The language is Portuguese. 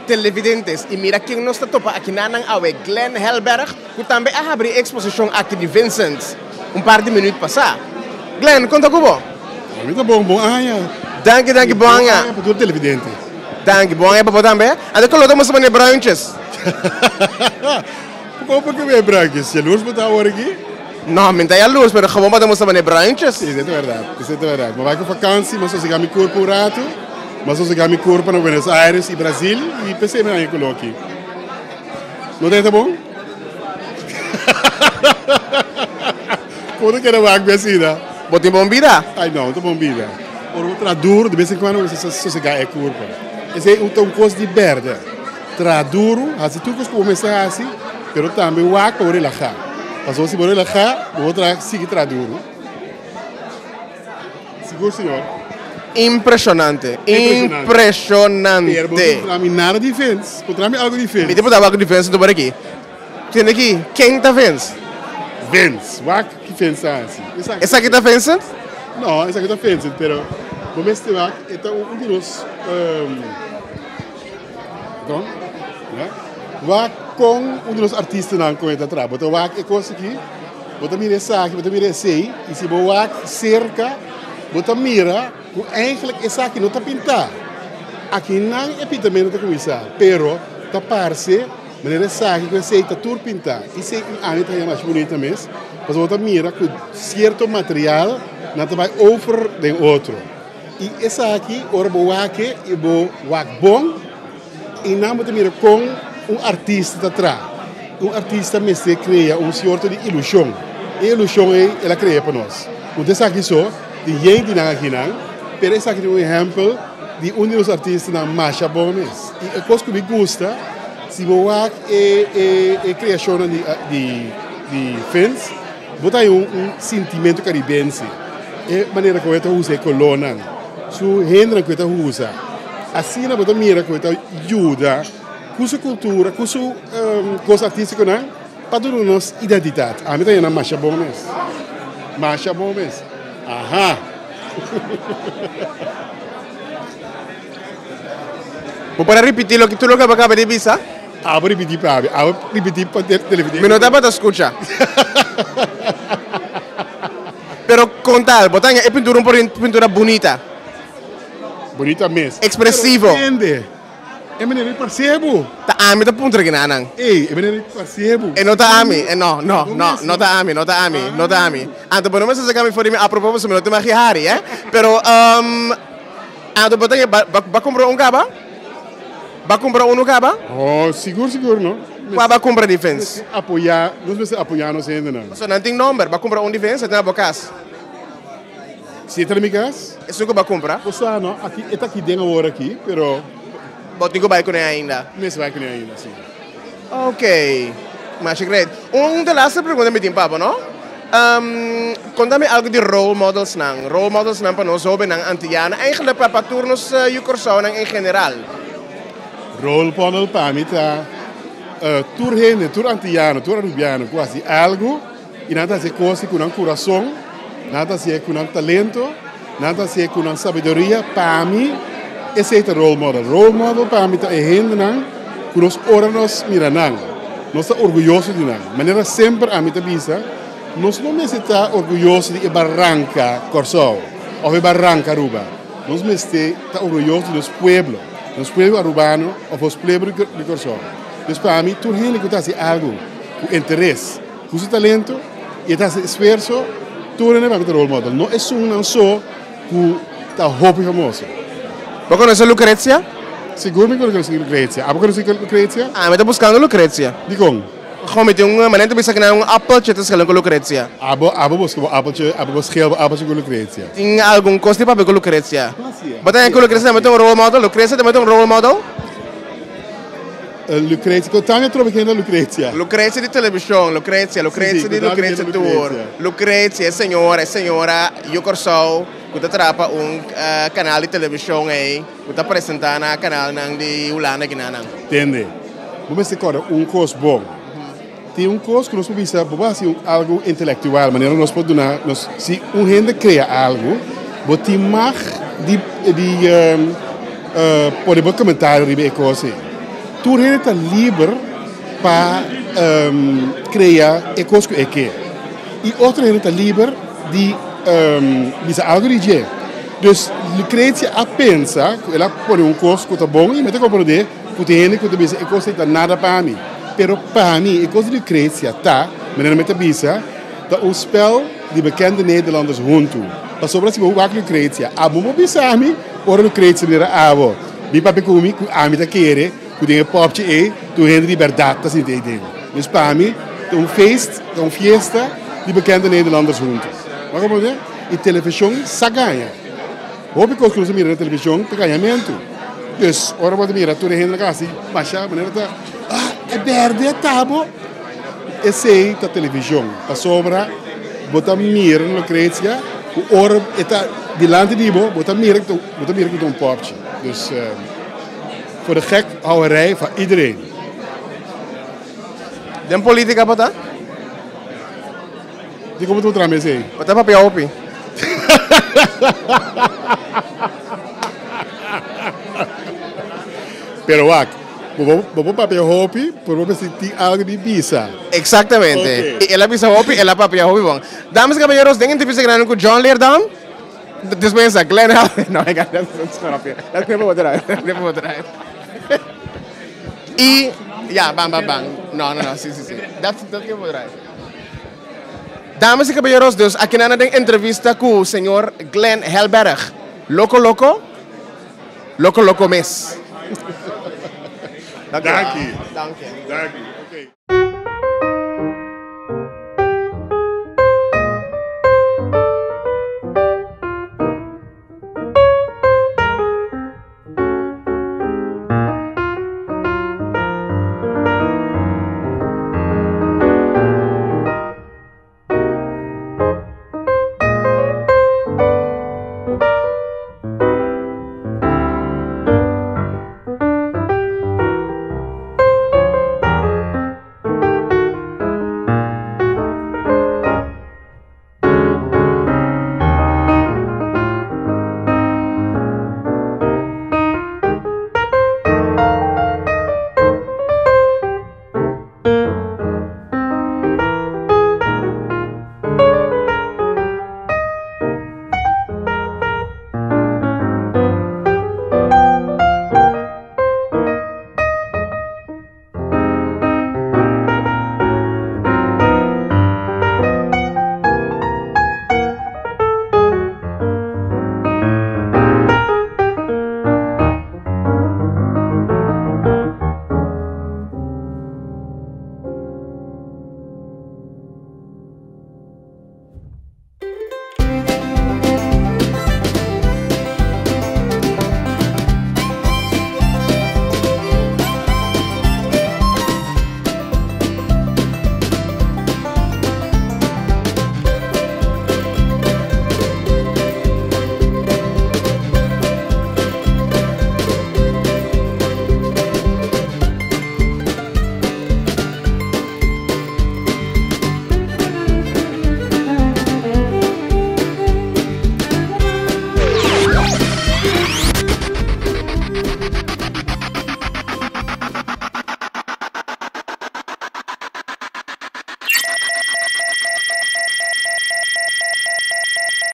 televidentes e mira quem nós está topa aqui na Aue Glenn Helberg, que também abre exposição aqui de Vincent par de minutos passar. Glenn, conta com você. Muito bom, bom aia. Dank, bom aia. Para todo televidente. Dank, bom aia para você também. Até que eu estou mostrando branches. Porque é branches? Se a luz botar agora aqui? Não, não tem a luz, mas gewoon para mostrar branches. Sim, isso é verdade. Isso é verdade. Mas vai com vacança, mas só se ganha corpo por rato. Mas eu cheguei corpo para Buenos Aires e Brasil e pensei em colocar aqui. Não tem, tá bom? Quando que era uma vida? Botem bombida? Ai não, tá bombida. Por outra duro, de vez em quando você chegar é corpo. Esse é um coisa de verde. Tra duro, assim tudo que começa assim, mas também o ar para relaxar. Mas se você relaxar, o outro sigue tra duro. Seguro, senhor? Impressionante. Para mim nada diferente. Para mim algo diferente. Me devo dar algo diferente do aqui. Tem aqui, quem está vence? Vence, o que vence assim. Essa aqui está vence? Não, essa aqui está vence, mas o mestre é um de nós. Então, o com um dos artistas não com ele trabalha. Então, o é coisa aqui. Você mira essa aqui, você mira essa aí, e se o cerca, você mira. Eigenlijk essa aqui não está pintada. Aqui não é pintamento da começar, pero está parece, maneira essa aqui que você está tudo pintado. Isso é mais bonita mesmo, mas você mira com certo material, não vai over do outro. E essa aqui, ora boa aqui, e boa bom, e não você mira com artista atrás. Artista mesmo cria certo de ilusão. E a ilusão ela cria para nós. Então essa aqui só, de gente não aqui não. Pero esse aqui é um exemplo de dos artistas na Masha Bones. E a coisa que me gusta, se você é criação de fãs, você tem sentimento caribense. É a maneira que você usa a colônia. Su gênero que você usa. Assim, você mira que você ajuda com sua cultura, com sua coisa artística, para dar nossa identidade. A minha é na Masha Bones. Masha Bones. Aham. ¿Puedes repetir lo que tú acabas de decir? Vou repetir para televidente. Me não dá para escuchar. Pero contar, botar é pintura bonita. Bonita mesmo. Expressivo. É maneira de percebo. Tá ami tá puntra que nanang. Ei, é maneira de percebo. E não tá ami, não tá ami. Anto por não se sacar me for a propósito, me não te mahihari, Pero anto botar vai comprar caba? Vai comprar caba? Oh, seguro, não? Qual vai comprar defense? Apoiar, nós vamos apoiar nós ainda não. Só não tem número, vai comprar defense, tem a bocas. Se está na minha casa? Isso que vai comprar? Você não, aqui está aqui dentro agora aqui, pero botinho vai com ele ainda. Nesse vai com ele ainda, sim. Ok, mas great. Uma das perguntas me tem papo, não? Conta-me algo de role models não. Role models não para nós jovens não antiana. Eigenlijk para turnos Jucorsau em geral. Role model para mim tá tur gente, tur antiano, tur arubiano, quase algo e nada se coisa com um coração, nada se com um talento, nada se com uma sabedoria para mim. Esse é o role model. Role model para mim é gente que nós oramos miranang. Nós estamos orgulhosos de nós. Maneira sempre a mim te visa, nós não estamos orgulhosos de Barranca Corsol ou de Barranca Aruba. Nós estamos orgulhosos dos pueblos urbanos ou dos pueblos de Corsol. Então para mim tudo gente que está algo, com interesse, com seu talento e está esforço, tudo é para mim role model. Não é só que está roupa famoso. ¿Vos conoces Lucrezia? Seguro que conheço Lucrezia. ¿Vos conoces Lucrezia? Me está buscando Lucrezia. Digam. Como tem uma maneira de pensar que não apple que está com Lucrezia. Abo busco apple com Lucrezia. Tem algum custo de papel com Lucrezia? Botar com Lucrezia também tem role model. Lucrezia também tem role model? Lucrezia, que eu também trabalhei na Lucrezia. Lucrezia de televisão, Lucrezia de Lucrezia Tour. Lucrezia é senhora, Jucorsau. Kita terapa canal de televisão aí, kita apresentar na canal de Ulana Ginanang. Entende? Vamos ter coisa bom. Tem coisa que nós podemos fazer algo intelectual, mas nós podemos se gente cria algo, você mais de poder comentar sobre a coisa. tu está livre para criar ecos que é que. E outra está livre de dizer algo de jeito. Dus Lucretia a pensa, ela põe costo que está bom e mete compreender que tem gente que diz que costo está nada para mim. Pero para mim, a coisa de Lucretia tá, mas não mete bisa, dat um spel de bekende Nederlanders junto. Pas sobre se o Lucretia, a bom bisa a mim, ora Lucretia mira avo. Bi papi comi, que a mim tá querer, que tem popche e, tu gente liberdade tá sente dele. Dus para mim, um fiesta de bekende Nederlanders junto. Mas como é? E televisão saganha. Hoop ik ook mira na televisão, te ganhamento. Dus, ora wat mira, tu rehenda kasi, baixa, maneira tá, é verde, tabo. Esse tá televisão, tá sobra, bota mira na Lucretia, o ora está delante de bo, bota mira que um popje. Dus, voor de gek houderij van iedereen. Den política, bota? Die komt outra vez aí. Bota papel opi. Pero vamos papel hopi, por vamos sentir algo de visa. Exactamente. Okay. Y ela pisa hopi, ela papel hopi bom. Damas y caballeros, den entrevista grande con John Leerdam. Después a Glenn Hall. No, venga, that's not up here. That's never what I Y ya, bang. No, sí. That's never what I Damas y caballeros, dus aquí nada de entrevista con el señor Glenn Helberg. Loco mes. Dank je. Dank je.